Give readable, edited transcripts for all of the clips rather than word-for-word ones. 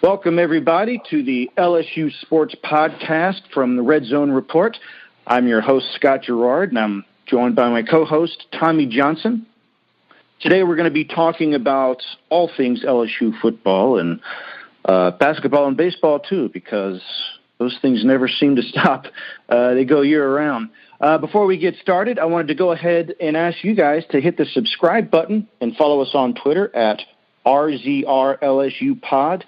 Welcome, everybody, to the LSU Sports Podcast from the Red Zone Report. I'm your host, Scott Gerard, and I'm joined by my co-host, Tommy Johnson. Today we're going to be talking about all things LSU football and basketball and baseball, too, because those things never seem to stop. They go year-round. Before we get started, I wanted to go ahead and ask you guys to hit the subscribe button and follow us on Twitter at RZR LSU Pod.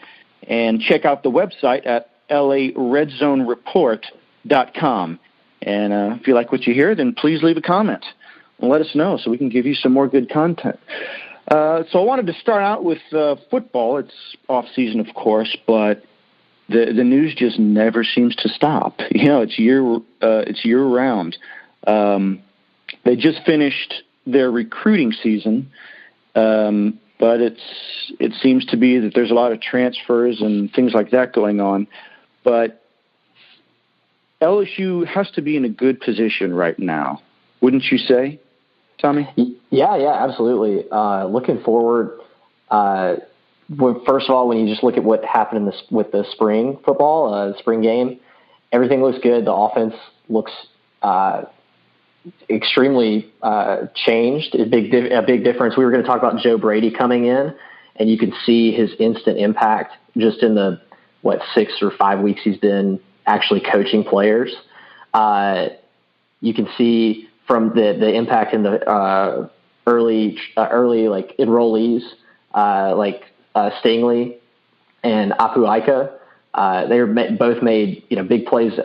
And check out the website at laredzzonereport.com. And if you like what you hear, then please leave a comment and let us know so we can give you some more good content. So I wanted to start out with football. It's off season, of course, but the news just never seems to stop. You know, it's year round. They just finished their recruiting season. But it seems to be that there's a lot of transfers and things like that going on. But LSU has to be in a good position right now, wouldn't you say, Tommy? Yeah, absolutely. Looking forward, first of all, when you just look at what happened with the spring football, the spring game, everything looks good. The offense looks extremely changed. A big difference. We were going to talk about Joe Brady coming in, and you could see his instant impact just in the 6 or 5 weeks he's been actually coaching players. You can see from the impact in the early like enrollees like Stingley and Apu-Ika. They both made big plays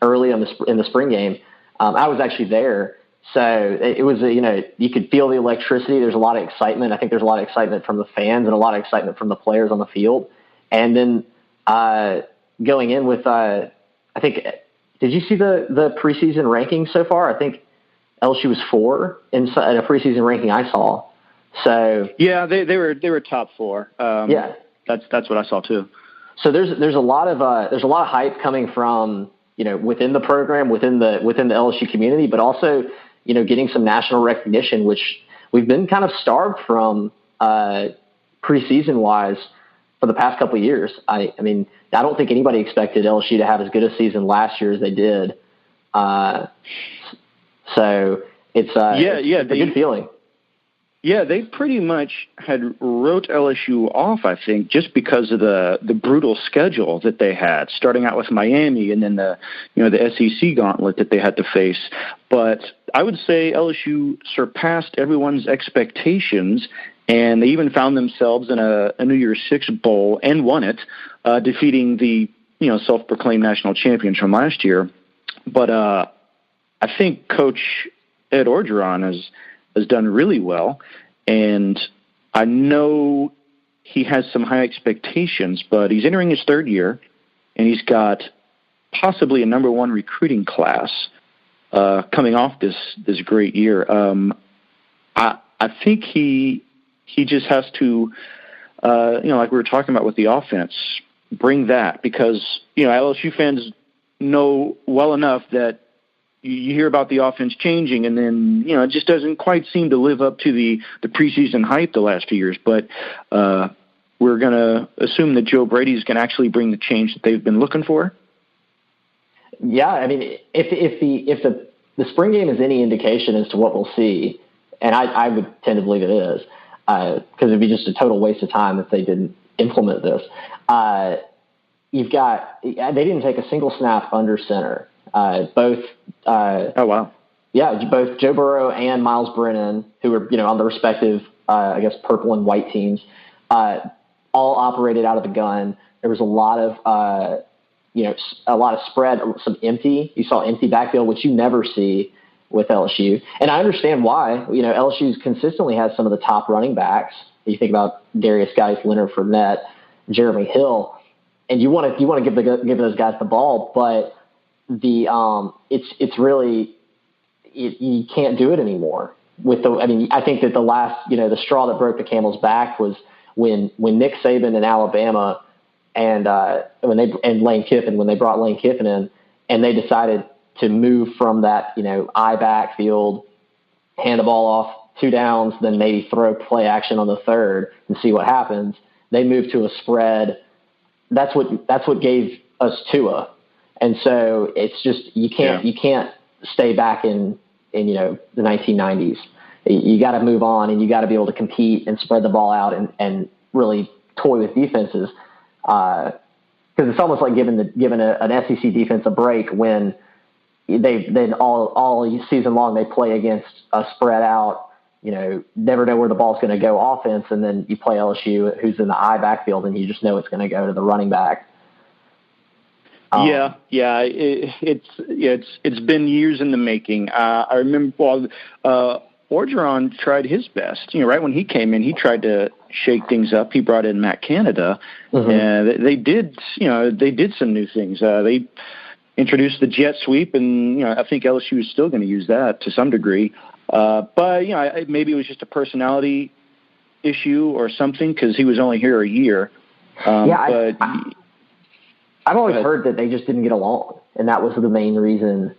early in the spring game. I was actually there, so it was, you could feel the electricity. There's a lot of excitement. I think there's a lot of excitement from the fans and a lot of excitement from the players on the field. And then going in with, I think, did you see the preseason ranking so far? I think LSU was 4 in a preseason ranking I saw. So yeah, they were top 4. Yeah, that's what I saw too. So there's a lot of hype coming from within the program, within the LSU community, but also, getting some national recognition, which we've been kind of starved from preseason wise for the past couple of years. I mean, I don't think anybody expected LSU to have as good a season last year as they did. So it's a good feeling. Yeah, they pretty much had wrote LSU off, I think, just because of the brutal schedule that they had, starting out with Miami and then the SEC gauntlet that they had to face. But I would say LSU surpassed everyone's expectations, and they even found themselves in a New Year's Six bowl and won it, defeating the self-proclaimed national champions from last year. But I think Coach Ed Orgeron has done really well, and I know he has some high expectations, but he's entering his 3rd year, and he's got possibly a number 1 recruiting class coming off this great year. I think he just has to, like we were talking about with the offense, bring that, because LSU fans know well enough that you hear about the offense changing, and then, it just doesn't quite seem to live up to the preseason hype the last few years. But we're going to assume that Joe Brady is going to actually bring the change that they've been looking for. Yeah, I mean, if the spring game is any indication as to what we'll see, and I would tend to believe it is, because it'd be just a total waste of time if they didn't implement this. They didn't take a single snap under center. Both. Oh, wow. Yeah, both Joe Burrow and Miles Brennan, who were, on the respective, purple and white teams, all operated out of the gun. There was a lot of spread, some empty. You saw empty backfield, which you never see with LSU. And I understand why. LSU's consistently has some of the top running backs. You think about Darius Geis, Leonard Fournette, Jeremy Hill, and you want to give those guys the ball, but it's really you can't do it anymore. I think that the last the straw that broke the camel's back was when Nick Saban in Alabama and Lane Kiffin, when they brought Lane Kiffin in, and they decided to move from that I backfield, hand the ball off 2 downs, then maybe throw play action on the 3rd and see what happens. They moved to a spread that's what gave us Tua. And so it's just, you can't stay back in the 1990s. You got to move on, and you got to be able to compete and spread the ball out and really toy with defenses. Because it's almost like giving an SEC defense a break when then all season long they play against a spread out, never know where the ball's going to go offense, and then you play LSU, who's in the I backfield, and you just know it's going to go to the running back. It's been years in the making. I remember Orgeron tried his best. Right when he came in, he tried to shake things up. He brought in Matt Canada, and they did some new things. They introduced the jet sweep, and I think LSU is still going to use that to some degree. But maybe it was just a personality issue or something, because he was only here a year. I've always heard that they just didn't get along, and that was the main reason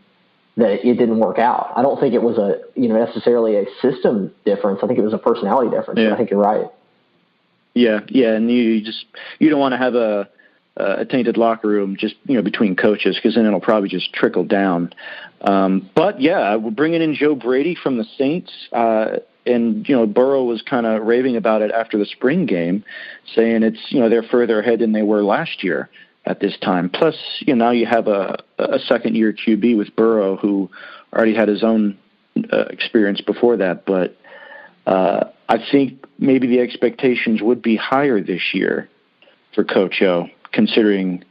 that it didn't work out. I don't think it was necessarily a system difference. I think it was a personality difference. Yeah. I think you're right. Yeah, and you don't want to have a tainted locker room just between coaches, because then it'll probably just trickle down. But yeah, we're bringing in Joe Brady from the Saints, and Burrow was kind of raving about it after the spring game, saying it's they're further ahead than they were last year at this time. Plus, now you have a second-year QB with Burrow, who already had his own experience before that. But I think maybe the expectations would be higher this year for Coach O, considering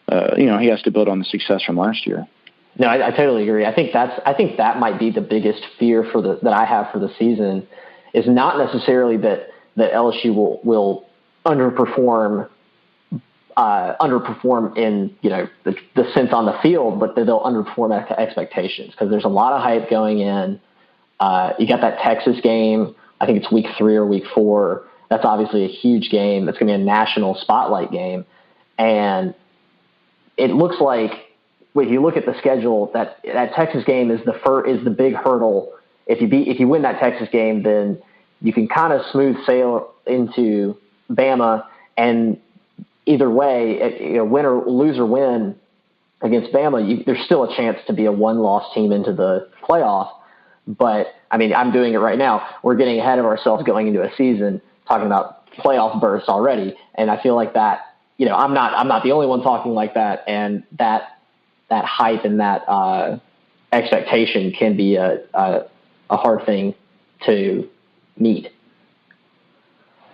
he has to build on the success from last year. No, I totally agree. I think that might be the biggest fear that I have for the season, is not necessarily that LSU will underperform in the sense on the field, but that they'll underperform expectations, because there's a lot of hype going in. You got that Texas game. I think it's week 3 or week 4. That's obviously a huge game. That's going to be a national spotlight game, and it looks like, if you look at the schedule, that Texas game is the big hurdle. If you win that Texas game, then you can kind of smooth sail into Bama, and either way, win or lose or win against Bama, there's still a chance to be a one-loss team into the playoff. But I mean, I'm doing it right now. We're getting ahead of ourselves going into a season, talking about playoff berths already, and I feel like that. I'm not the only one talking like that, and that hype and that expectation can be a hard thing to meet.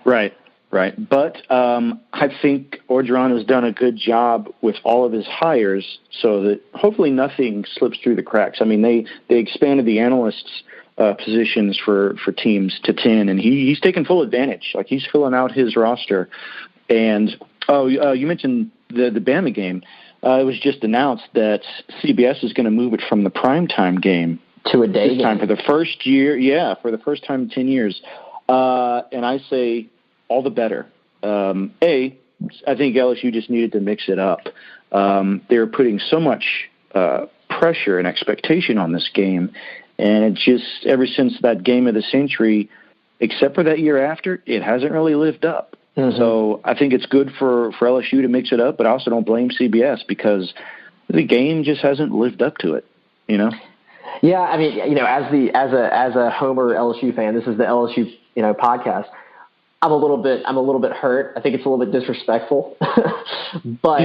Right. But I think Orgeron has done a good job with all of his hires, so that hopefully nothing slips through the cracks. I mean, they expanded the analysts' positions for teams to 10, and he's taken full advantage. Like, he's filling out his roster. And you mentioned the Bama game. It was just announced that CBS is going to move it from the primetime game to a day game. Time for the first year. Yeah, for the first time in 10 years. And I say all the better. I think LSU just needed to mix it up. They were putting so much pressure and expectation on this game, and it just, ever since that game of the century, except for that year after, it hasn't really lived up. Mm-hmm. So I think it's good for LSU to mix it up, but I also don't blame CBS, because the game just hasn't lived up to it, Yeah, I mean, as a homer LSU fan, this is the LSU podcast. I'm a little bit hurt. I think it's a little bit disrespectful, but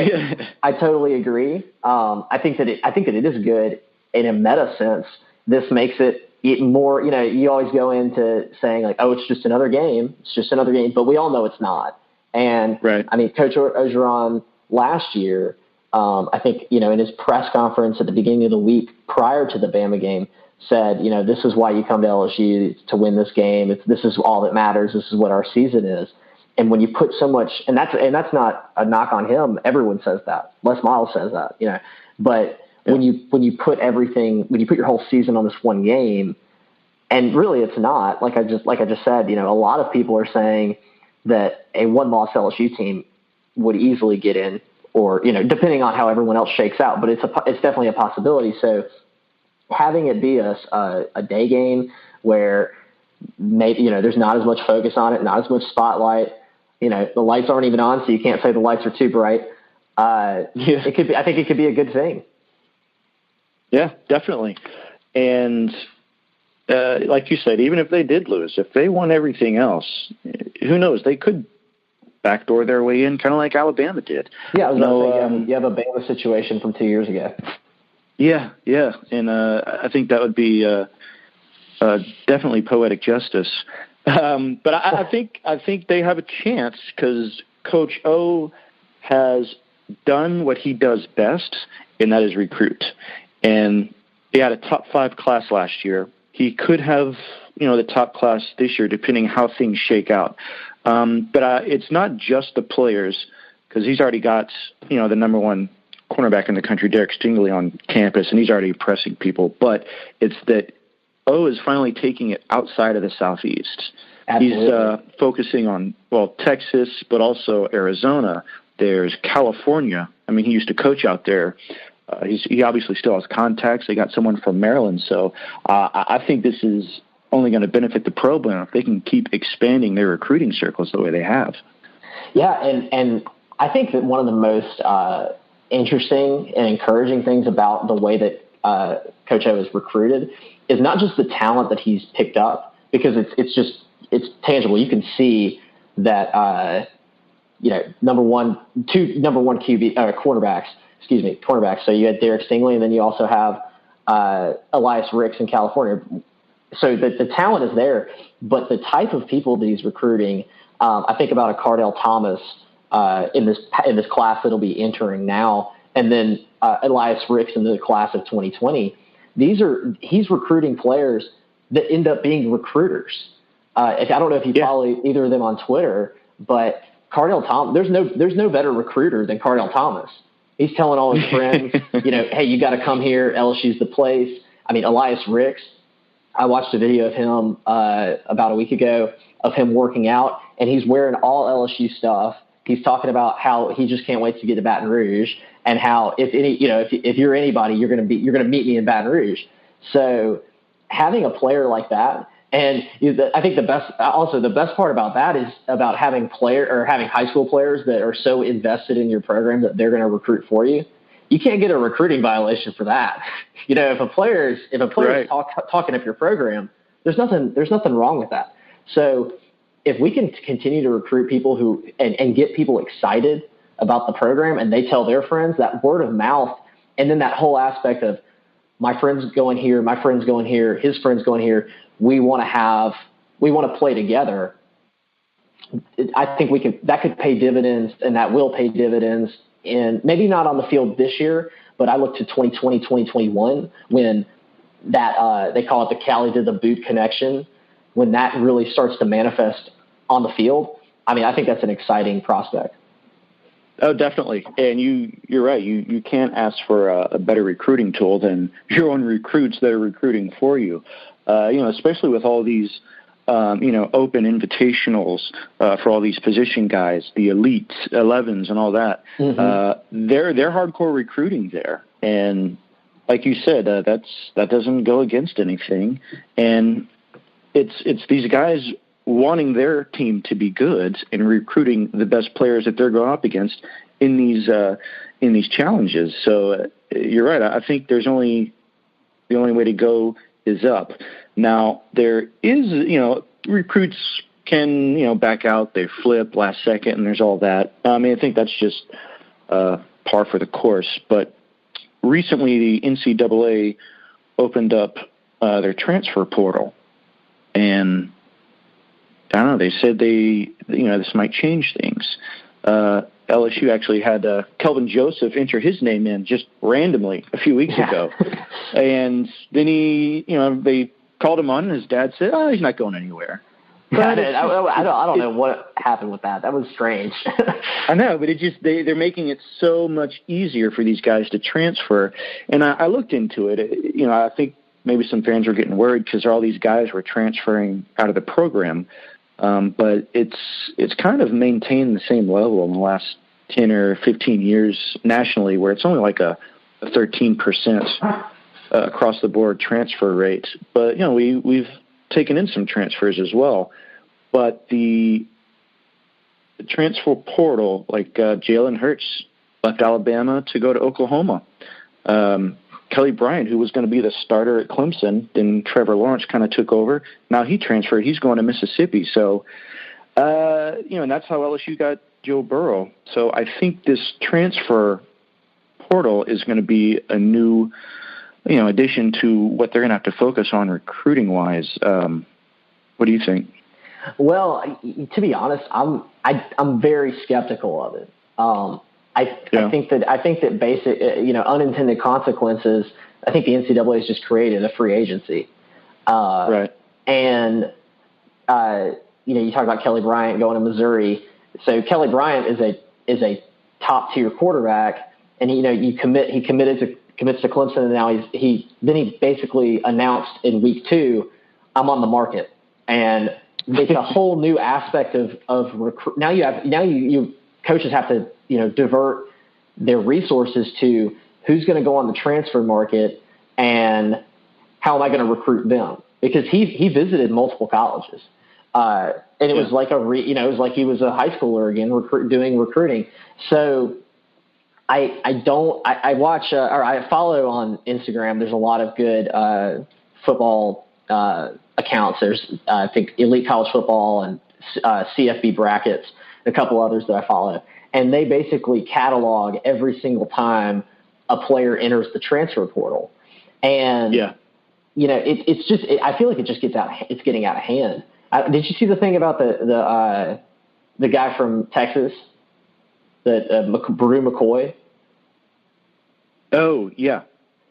I totally agree. I think that it is good in a meta sense. This makes it more, you always go into saying like, oh, it's just another game. It's just another game, but we all know it's not. And right. I mean, Coach Orgeron last year, I think, in his press conference at the beginning of the week prior to the Bama game, said, this is why you come to LSU, to win this game. This is all that matters. This is what our season is. And when you put so much, and that's not a knock on him. Everyone says that. Les Miles says that, but when you put your whole season on this one game, and really it's not, like I just said, a lot of people are saying that a one-loss LSU team would easily get in, or, depending on how everyone else shakes out, but it's definitely a possibility. So having it be a day game where maybe, there's not as much focus on it, not as much spotlight, the lights aren't even on, so you can't say the lights are too bright. it could be. I think it could be a good thing. Yeah, definitely. And like you said, even if they did lose, if they won everything else, who knows? They could backdoor their way in, kind of like Alabama did. Yeah, I was going to say, you have a Bama situation from 2 years ago. Yeah, and I think that would be definitely poetic justice. But I think they have a chance because Coach O has done what he does best, and that is recruit. And he had a top 5 class last year. He could have, the top class this year, depending how things shake out. But it's not just the players, because he's already got, the number one cornerback in the country, Derek Stingley, on campus, and he's already impressing people. But it's that O is finally taking it outside of the Southeast. Absolutely. He's focusing on, Texas, but also Arizona. There's California. I mean, he used to coach out there. He obviously still has contacts. They got someone from Maryland. So I think this is only going to benefit the program if they can keep expanding their recruiting circles the way they have. Yeah, and I think that one of the most interesting and encouraging things about the way that Coach O is recruited is not just the talent that he's picked up, because it's tangible. You can see that number one cornerbacks. So you had Derek Stingley, and then you also have Elias Ricks in California. So the talent is there, but the type of people that he's recruiting, I think about a Cardell Thomas in this class that'll be entering now, and then Elias Ricks in the class of 2020. He's recruiting players that end up being recruiters. I don't know if you follow either of them on Twitter, but Cardell Thomas, there's no better recruiter than Cardell Thomas. He's telling all his friends, hey, you got to come here. LSU's the place. I mean, Elias Ricks, I watched a video of him about a week ago of him working out, and he's wearing all LSU stuff. He's talking about how he just can't wait to get to Baton Rouge, and how if you're anybody, you're going to meet me in Baton Rouge. So having a player like that, and I think the best part about that is about having high school players that are so invested in your program that they're going to recruit for you. You can't get a recruiting violation for that. If a player is talking up your program, there's nothing wrong with that. So if we can continue to recruit people and get people excited about the program, and they tell their friends, that word of mouth, and then that whole aspect of my friend's going here, my friend's going here, his friend's going here, we want to play together. I think that could pay dividends, and that will pay dividends, in maybe not on the field this year, but I look to 2020, 2021, when that they call it the Cali to the boot connection, when that really starts to manifest on the field. I mean, I think that's an exciting prospect. Oh, definitely. And you're right. You can't ask for a better recruiting tool than your own recruits that are recruiting for you. Especially with all these, open invitationals for all these position guys, the elite 11s and all that. Mm-hmm. They're hardcore recruiting there. And like you said, that doesn't go against anything. And it's these guys wanting their team to be good and recruiting the best players that they're going up against in these challenges. So you're right. I think the only way to go is up. Now there is, recruits can, back out, they flip last second, and there's all that. I mean, I think that's just par for the course. But recently the NCAA opened up their transfer portal, and I don't know, they said this might change things. LSU actually had Kelvin Joseph enter his name in just randomly a few weeks ago. And then they called him on, and his dad said, he's not going anywhere. But I don't know what happened with that. That was strange. I know, but they're making it so much easier for these guys to transfer. And I looked into it. I think maybe some fans were getting worried because all these guys were transferring out of the program. But it's kind of maintained the same level in the last 10 or 15 years nationally, where it's only like a 13% across the board transfer rate. But we've taken in some transfers as well. But the transfer portal, like Jalen Hurts left Alabama to go to Oklahoma. Kelly Bryant, who was going to be the starter at Clemson, then Trevor Lawrence kind of took over. Now he transferred. He's going to Mississippi. So, and that's how LSU got Joe Burrow. So I think this transfer portal is going to be a new, addition to what they're going to have to focus on recruiting-wise. What do you think? Well, to be honest, I'm very skeptical of it. I think that basic, unintended consequences. I think the NCAA has just created a free agency, right? And you talk about Kelly Bryant going to Missouri. So Kelly Bryant is a top tier quarterback, and he commits to Clemson, and now he basically announced in week 2, I'm on the market, and it's a whole new aspect of recruit. Now you coaches have to divert their resources to who's going to go on the transfer market and how am I going to recruit them, because he visited multiple colleges. And it was like it was like he was a high schooler again, doing recruiting. So I watch or I follow on Instagram. There's a lot of good football accounts. There's I think Elite College Football and CFB Brackets, and a couple others that I follow, and they basically catalog every single time a player enters the transfer portal. And it's just I feel like it just it's getting out of hand. Did you see the thing about the guy from Texas, Brew McCoy? Oh, yeah.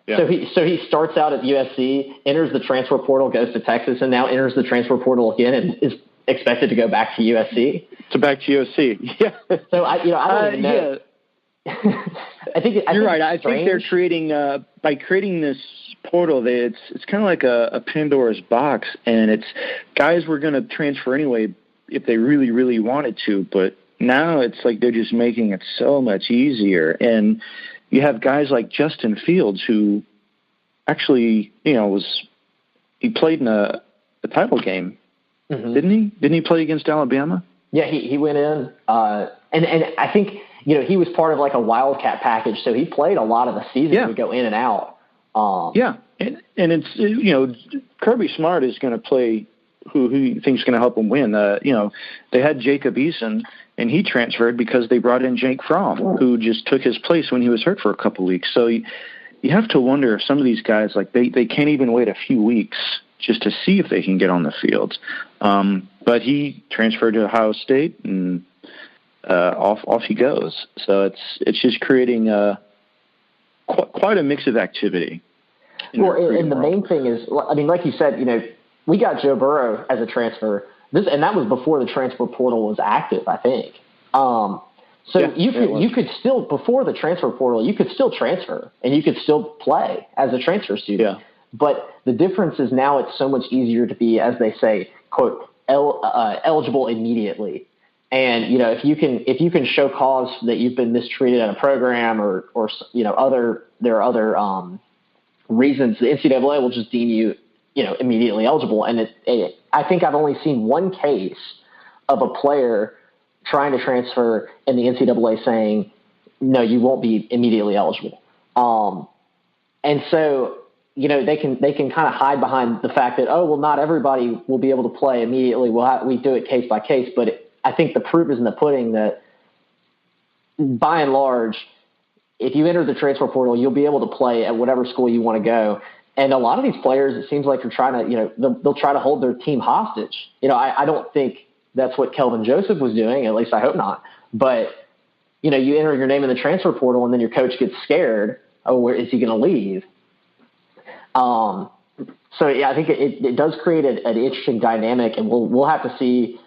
So he starts out at USC, enters the transfer portal, goes to Texas, and now enters the transfer portal again and is expected to go back to USC. Back to USC, yeah. So I don't even know. Yeah. I think you're right. I think they're creating by creating this portal. It's kind of like a Pandora's box, and it's guys were going to transfer anyway if they really, really wanted to, but now it's like they're just making it so much easier. And you have guys like Justin Fields, who actually, he played in a title game, didn't he? Didn't he play against Alabama? Yeah, he went in, and I think he was part of like a Wildcat package, so he played a lot of the season. He would go in and out. And it's Kirby Smart is going to play who he thinks is going to help him win. They had Jacob Eason, and he transferred because they brought in Jake Fromm, who just took his place when he was hurt for a couple weeks. So you have to wonder if some of these guys, like they can't even wait a few weeks just to see if they can get on the field. But he transferred to Ohio State, and off he goes. So it's just creating quite a mix of activity. And the main thing is, I mean, like you said, we got Joe Burrow as a transfer. And that was before the transfer portal was active, I think. You could still, before the transfer portal, you could still transfer and you could still play as a transfer student. Yeah. But the difference is now it's so much easier to be, as they say, quote, eligible immediately. And if you can show cause that you've been mistreated at a program or there are other reasons, the NCAA will just deem you immediately eligible. And I think I've only seen one case of a player trying to transfer and the NCAA saying, no, you won't be immediately eligible. And so, they can kind of hide behind the fact that, not everybody will be able to play immediately. We do it case by case, but I think the proof is in the pudding that by and large, if you enter the transfer portal, you'll be able to play at whatever school you want to go. And a lot of these players, it seems like they're trying to, they'll try to hold their team hostage. I don't think that's what Kelvin Joseph was doing. At least I hope not. But, you enter your name in the transfer portal and then your coach gets scared. Oh, where is he going to leave? So yeah, I think it does create an interesting dynamic, and we'll have to see,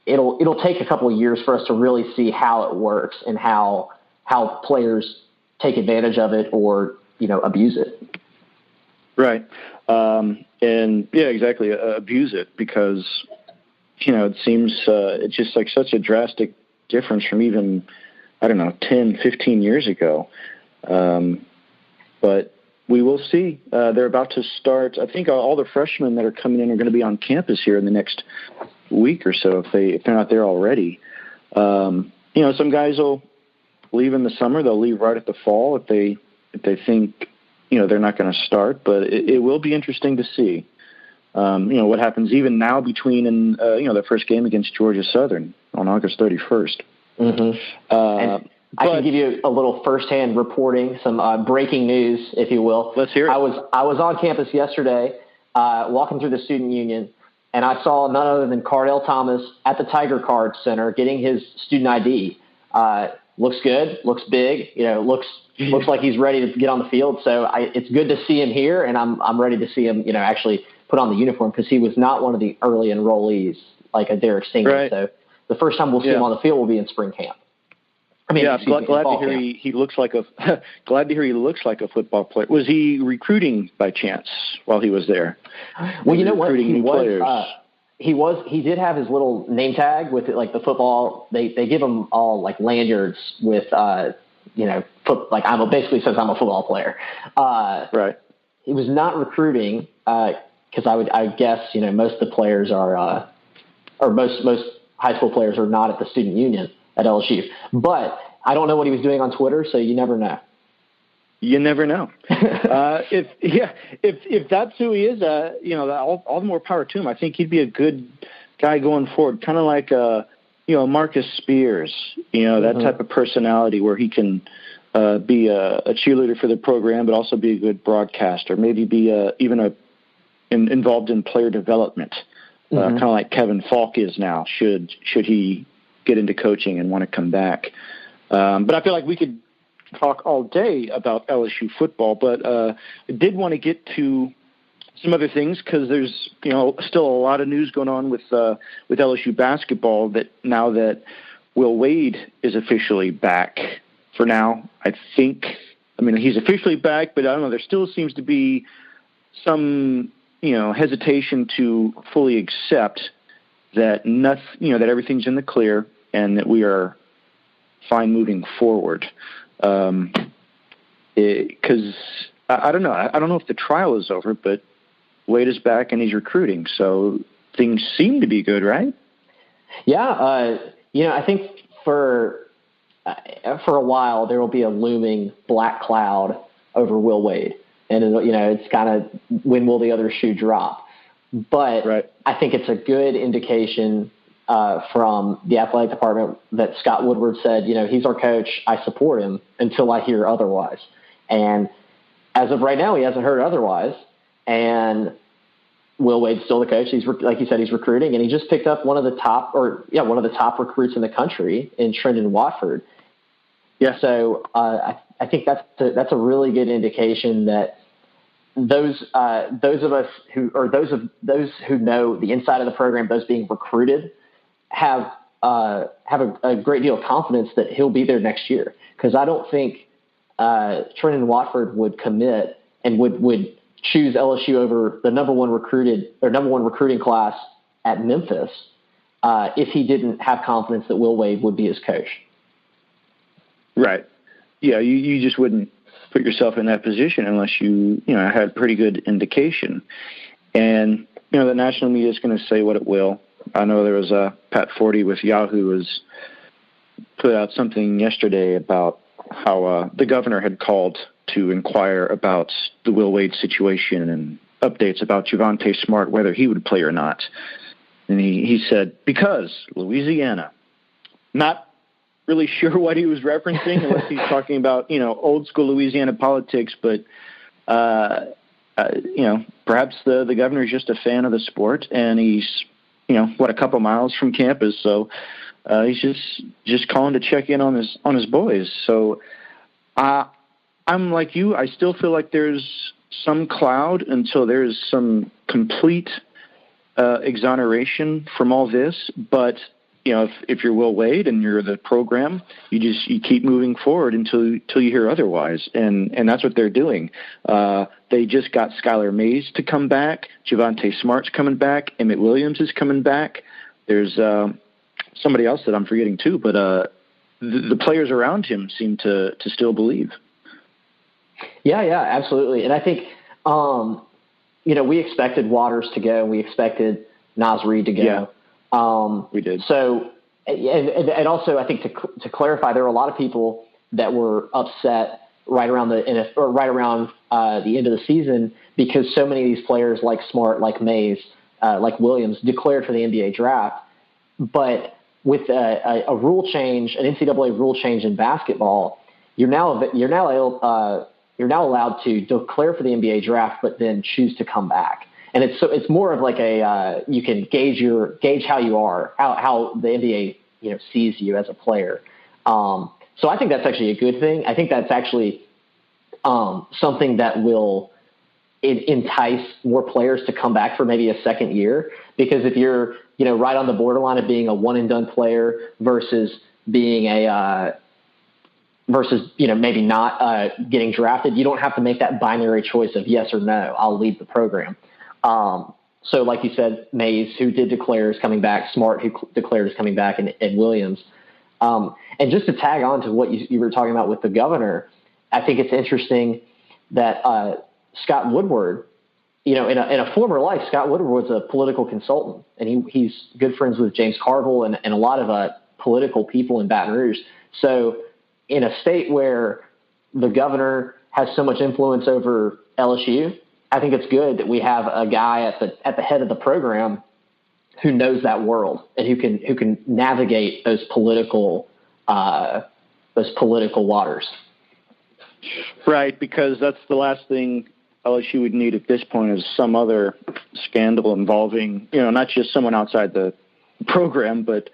it'll take a couple of years for us to really see how it works and how players take advantage of it or, abuse it. Right. And yeah, exactly. Abuse it because, it seems it's just like such a drastic difference from even, 10, 15 years ago. But we will see. They're about to start. I think all the freshmen that are coming in are going to be on campus here in the next week or so if they're not there already. Some guys will leave in the summer. They'll leave right at the fall if they think, they're not going to start. But it will be interesting to see, what happens even now between the first game against Georgia Southern on August 31st. Mm-hmm. And I can give you a little firsthand reporting, some breaking news, if you will. Let's hear it. I was on campus yesterday, walking through the student union, and I saw none other than Cardell Thomas at the Tiger Card Center getting his student ID. Looks good, looks big, looks like he's ready to get on the field. So it's good to see him here, and I'm ready to see him, actually put on the uniform, because he was not one of the early enrollees like a Derek Singer. Right. So the first time we'll see him on the field will be in spring camp. Glad to hear he looks like a football player. Was he recruiting by chance while he was there? Well, you know what? He did have his little name tag with it, like the football. They give him all like lanyards with basically says I'm a football player. Right. He was not recruiting because I guess most of the players are or most high school players are not at the student union at LSU. But I don't know what he was doing on Twitter, so you never know. You never know. If that's who he is, all the more power to him. I think he'd be a good guy going forward, kind of like Marcus Spears, that type of personality where he can be a cheerleader for the program, but also be a good broadcaster, maybe be involved in player development, kind of like Kevin Falk is now, should he get into coaching and want to come back. But I feel like we could talk all day about LSU football, but I did want to get to some other things because there's still a lot of news going on with LSU basketball, that now that Will Wade is officially back for now. He's officially back, but I don't know, there still seems to be some hesitation to fully accept that that everything's in the clear and that we are fine moving forward. Because I don't know. I don't know if the trial is over, but Wade is back and he's recruiting, so things seem to be good, right? Yeah. I think for a while there will be a looming black cloud over Will Wade, and it's kind of when will the other shoe drop? But right. I think it's a good indication from the athletic department that Scott Woodward said, he's our coach. I support him until I hear otherwise. And as of right now, he hasn't heard otherwise. And Will Wade's still the coach. He's, like you said, he's recruiting, and he just picked up one of the top recruits in the country in Trendon Watford. Yeah. So I think that's a really good indication that those of us who know the inside of the program, those being recruited, have a great deal of confidence that he'll be there next year. Because I don't think Trendon Watford would commit and would choose LSU over the number one recruiting class at Memphis if he didn't have confidence that Will Wade would be his coach. Right. Yeah, you just wouldn't put yourself in that position unless you had pretty good indication. And the national media is going to say what it will. I know there was Pat Forty with Yahoo has put out something yesterday about how the governor had called to inquire about the Will Wade situation and updates about Javonte Smart, whether he would play or not. And he said, because Louisiana. Not really sure what he was referencing, unless he's talking about, old school Louisiana politics, but, perhaps the governor is just a fan of the sport, and he's, a couple miles from campus. So he's just calling to check in on his boys. So I'm like you. I still feel like there's some cloud until there's some complete exoneration from all this. But if you're Will Wade and you're the program, you keep moving forward until you hear otherwise, and that's what they're doing. They just got Skylar Mays to come back. Javonte Smart's coming back. Emmett Williams is coming back. There's somebody else that I'm forgetting too, but the players around him seem to still believe. Yeah, absolutely. And I think we expected Waters to go, and we expected Naz Reid to go. Yeah. We did. So, and also I think to clarify, there are a lot of people that were upset right around the end of the season because so many of these players like Smart, like Mays, like Williams declared for the NBA draft. But with a rule change, an NCAA rule change in basketball, you're now allowed to declare for the NBA draft, but then choose to come back. And it's more of like you can gauge how you are, how the NBA sees you as a player. So I think that's actually a good thing. I think that's actually something that will entice more players to come back for maybe a second year, because if you're right on the borderline of being a one and done player versus being maybe not getting drafted, you don't have to make that binary choice of yes or no. I'll leave the program. So like you said, Mays, who did declare, is coming back. Smart, who declared, is coming back, and Williams. And just to tag on to what you were talking about with the governor, I think it's interesting that Scott Woodward, in a former life, Scott Woodward was a political consultant, and he's good friends with James Carville and a lot of political people in Baton Rouge. So in a state where the governor has so much influence over LSU, I think it's good that we have a guy at the head of the program who knows that world and who can navigate those political waters. Right, because that's the last thing LSU would need at this point is some other scandal involving, not just someone outside the program, but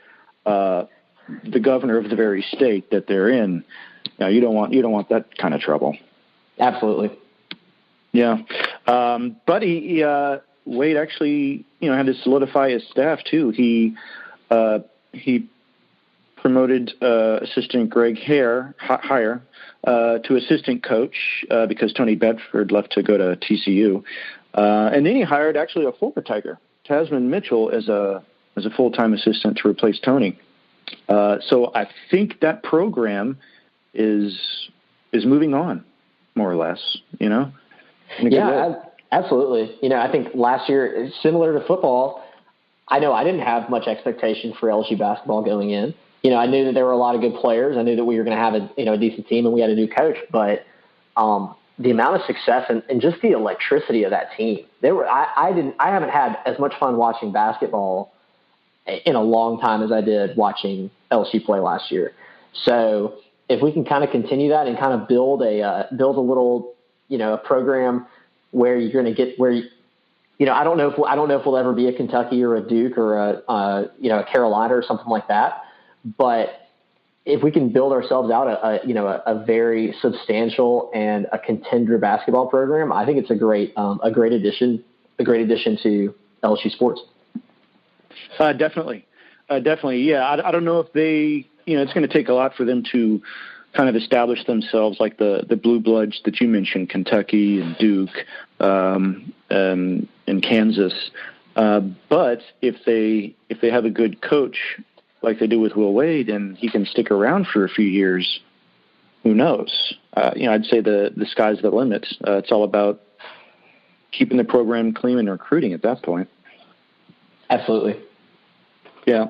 the governor of the very state that they're in. You don't want that kind of trouble. Absolutely. Yeah. But Wade actually, had to solidify his staff too. He promoted assistant Greg Hire to assistant coach because Tony Bedford left to go to TCU. And then he hired actually a former Tiger, Tasman Mitchell, as a full-time assistant to replace Tony. So I think that program is moving on, more or less, Yeah, absolutely. I think last year, similar to football, I know I didn't have much expectation for LSU basketball going in. I knew that there were a lot of good players. I knew that we were going to have a decent team, and we had a new coach. But the amount of success and just the electricity of that team, I haven't had as much fun watching basketball in a long time as I did watching LSU play last year. So if we can kind of continue that and kind of build a little, a program where you're going to get where, I don't know if we'll ever be a Kentucky or a Duke or a Carolina or something like that. But if we can build ourselves out a very substantial and a contender basketball program, I think it's a great addition to LSU sports. Definitely. Yeah. I don't know if they, it's going to take a lot for them to kind of establish themselves like the blue bloods that you mentioned, Kentucky and Duke, and Kansas. But if they have a good coach like they do with Will Wade and he can stick around for a few years, who knows? I'd say the sky's the limit. It's all about keeping the program clean and recruiting at that point. Absolutely. Yeah.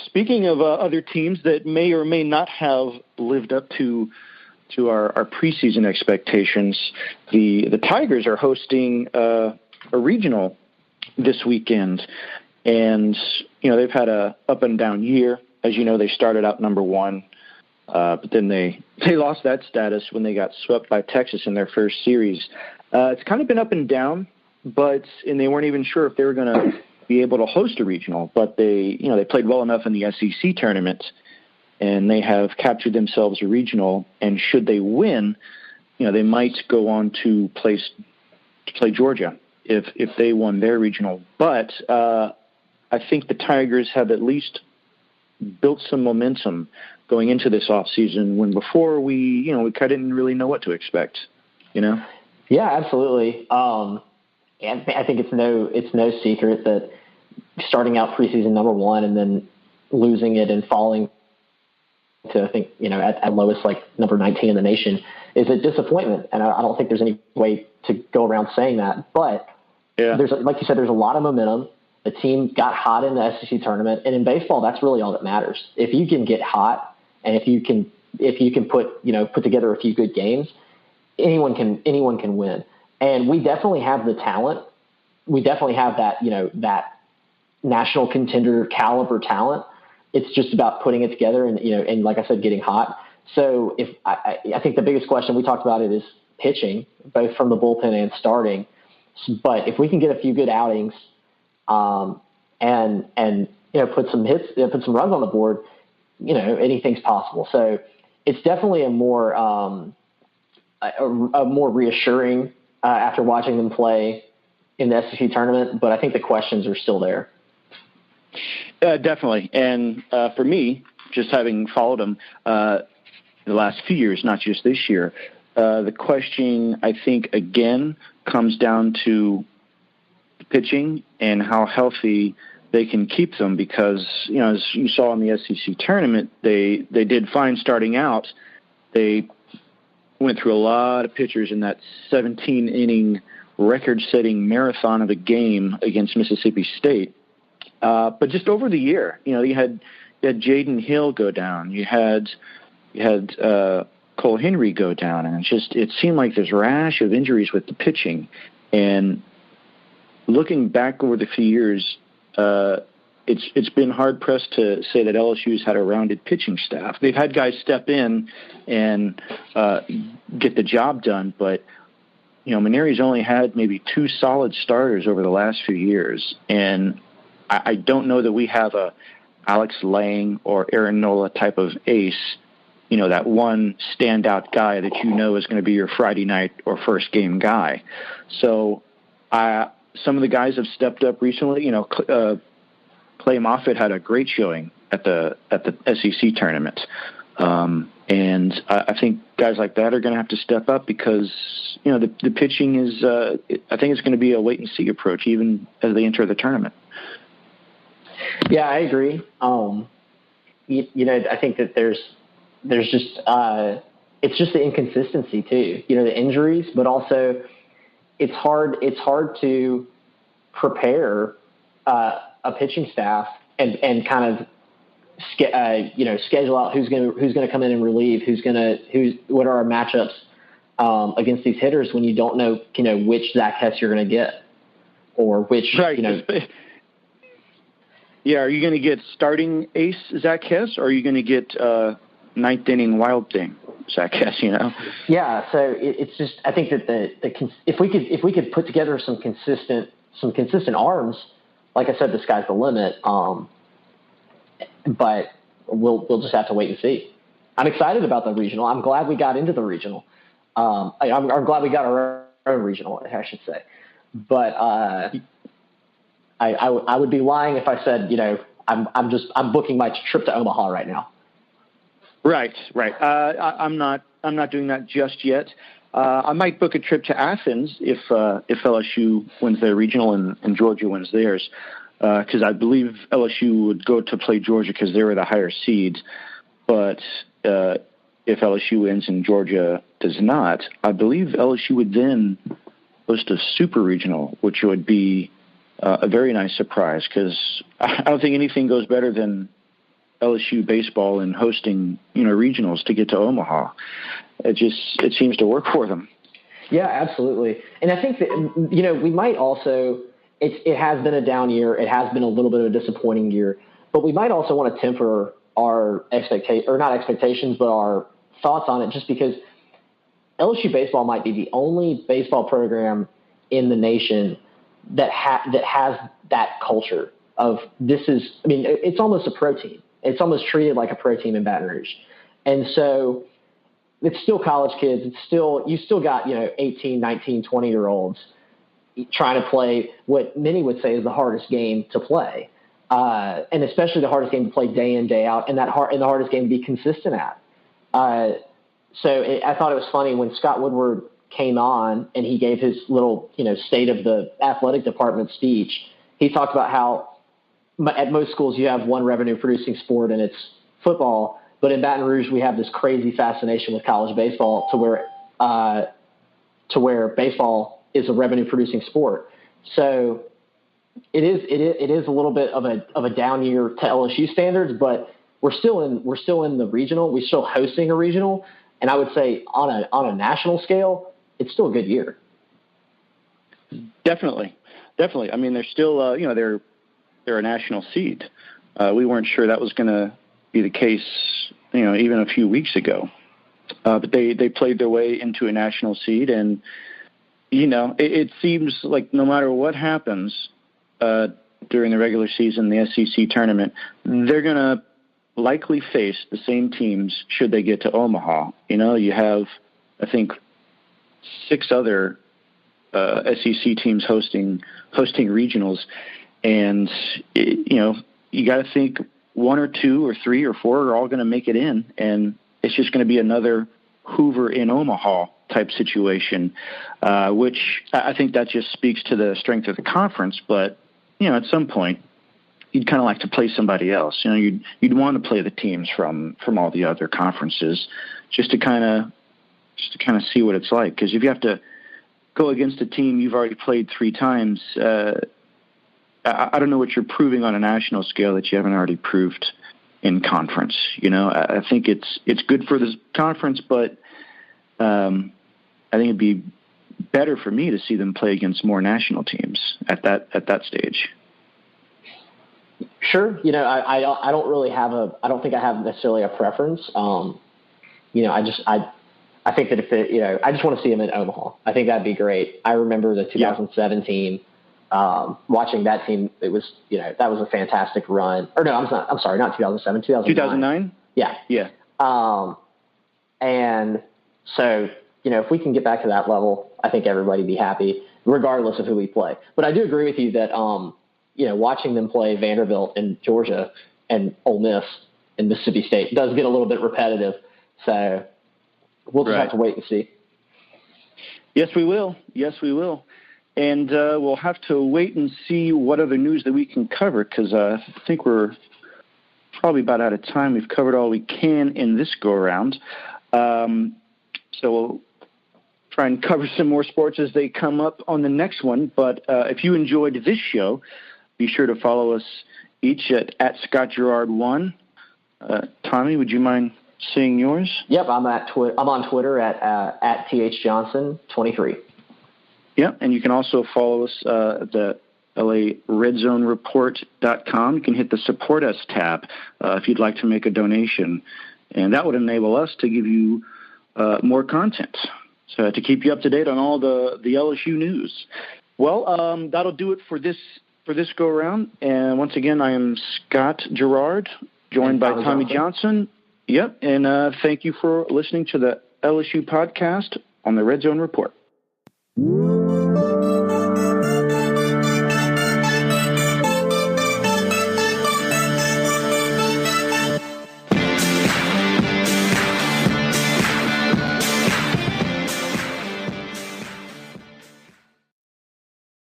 Speaking of other teams that may or may not have lived up to our preseason expectations, the Tigers are hosting a regional this weekend, and they've had a up and down year. As you know, they started out number one, but then they lost that status when they got swept by Texas in their first series. It's kind of been up and down, and they weren't even sure if they were going to be able to host a regional, but they played well enough in the SEC tournament, and they have captured themselves a regional. And should they win, they might go on to play Georgia if they won their regional. But I think the Tigers have at least built some momentum going into this off season when before we kind of didn't really know what to expect. Yeah, absolutely. And I think it's no secret that starting out preseason number one and then losing it and falling to, I think, at lowest, like number 19 in the nation is a disappointment. And I don't think there's any way to go around saying that. But there's, like you said, there's a lot of momentum. The team got hot in the SEC tournament. And in baseball, that's really all that matters. If you can get hot and if you can if you can put together a few good games, anyone can win. And we definitely have the talent. We definitely have that, that national contender caliber talent. It's just about putting it together and like I said, getting hot. So if I think the biggest question, we talked about it, is pitching, both from the bullpen and starting. But if we can get a few good outings, and put some hits, put some runs on the board, anything's possible. So it's definitely a more reassuring after watching them play in the SEC tournament. But I think the questions are still there. Definitely. And for me, just having followed them the last few years, not just this year, the question, I think, again, comes down to pitching and how healthy they can keep them, because, as you saw in the SEC tournament, they did fine starting out. They went through a lot of pitchers in that 17-inning record-setting marathon of a game against Mississippi State. But just over the year, you had Jaden Hill go down. You had Cole Henry go down, and it seemed like this rash of injuries with the pitching. And looking back over the few years, it's been hard pressed to say that LSU's had a rounded pitching staff. They've had guys step in and get the job done, but Maneri's only had maybe 2 solid starters over the last few years, and I don't know that we have a Alex Lang or Aaron Nola type of ace, that one standout guy that is going to be your Friday night or first game guy. So some of the guys have stepped up recently. Clay Moffitt had a great showing at the SEC tournament. And I think guys like that are going to have to step up because, the pitching is, I think it's going to be a wait and see approach even as they enter the tournament. Yeah, I agree. I think that there's just, it's just the inconsistency too, the injuries, but also it's hard to prepare a pitching staff and kind of schedule out who's going to come in and relieve, what are our matchups against these hitters when you don't know, which Zach Hess you're going to get, or which, right. Yeah, are you going to get starting ace Zach Hess, or are you going to get ninth inning wild thing Zach Hess? Yeah, so it's just, I think that if we could put together some consistent arms, like I said, the sky's the limit. But we'll just have to wait and see. I'm excited about the regional. I'm glad we got into the regional. I'm glad we got our own regional, I should say. But I would be lying if I said, I'm booking my trip to Omaha right now. Right. I'm not doing that just yet. I might book a trip to Athens if LSU wins their regional and Georgia wins theirs, because I believe LSU would go to play Georgia because they were the higher seeds. But if LSU wins and Georgia does not, I believe LSU would then host a super regional, which would be a very nice surprise, because I don't think anything goes better than LSU baseball and hosting, regionals to get to Omaha. It seems to work for them. Yeah, absolutely. And I think that, we might also, it has been a down year. It has been a little bit of a disappointing year, but we might also want to temper our not expectations, but our thoughts on it, just because LSU baseball might be the only baseball program in the nation that has that culture of it's almost a pro team. It's almost treated like a pro team in Baton Rouge. And so it's still college kids. You still got, 18, 19, 20-year-olds trying to play what many would say is the hardest game to play. And especially the hardest game to play day in, day out, and the hardest game to be consistent at. I thought it was funny when Scott Woodward came on and he gave his little, state of the athletic department speech. He talked about how at most schools you have one revenue producing sport and it's football, but in Baton Rouge we have this crazy fascination with college baseball to where baseball is a revenue producing sport. So it is a little bit of a down year to LSU standards, but we're still in the regional. We're still hosting a regional, and I would say on a national scale, it's still a good year. Definitely. I mean, they're still they're a national seed. We weren't sure that was going to be the case, even a few weeks ago. But they played their way into a national seed, and it seems like no matter what happens during the regular season, the SEC tournament, they're going to likely face the same teams should they get to Omaha. You have, I think, 6 other SEC teams hosting regionals, and you got to think 1 or 2 or 3 or 4 are all going to make it in, and it's just going to be another Hoover in Omaha type situation, which I think that just speaks to the strength of the conference. But at some point, you'd kind of like to play somebody else. You'd want to play the teams from all the other conferences just to kind of see what it's like. Because if you have to go against a team you've already played 3 times, I don't know what you're proving on a national scale that you haven't already proved in conference. I think it's good for the conference, but I think it'd be better for me to see them play against more national teams at that stage. Sure. I don't really I don't think I have necessarily a preference. I think that I just want to see him in Omaha. I think that'd be great. I remember the 2017, watching that team. It was, that was a fantastic run. Or no, I'm sorry, not 2007, 2009. Yeah. Yeah. And so, if we can get back to that level, I think everybody'd be happy, regardless of who we play. But I do agree with you that, watching them play Vanderbilt and Georgia and Ole Miss and Mississippi State does get a little bit repetitive. So we'll just have to wait and see. Yes, we will. And we'll have to wait and see what other news that we can cover, because I think we're probably about out of time. We've covered all we can in this go-around. So we'll try and cover some more sports as they come up on the next one. But if you enjoyed this show, be sure to follow us each at Scott Gerard 1. Tommy, would you mind saying yours? Yep, I'm on Twitter at THJohnson23. Yeah, and you can also follow us at the LARedZoneReport.com. You can hit the Support Us tab if you'd like to make a donation, and that would enable us to give you more content, so to keep you up to date on all the LSU news. Well, that'll do it for this go around. And once again, I am Scott Gerard, joined by Tommy Johnson. Yep, and thank you for listening to the LSU podcast on the Red Zone Report.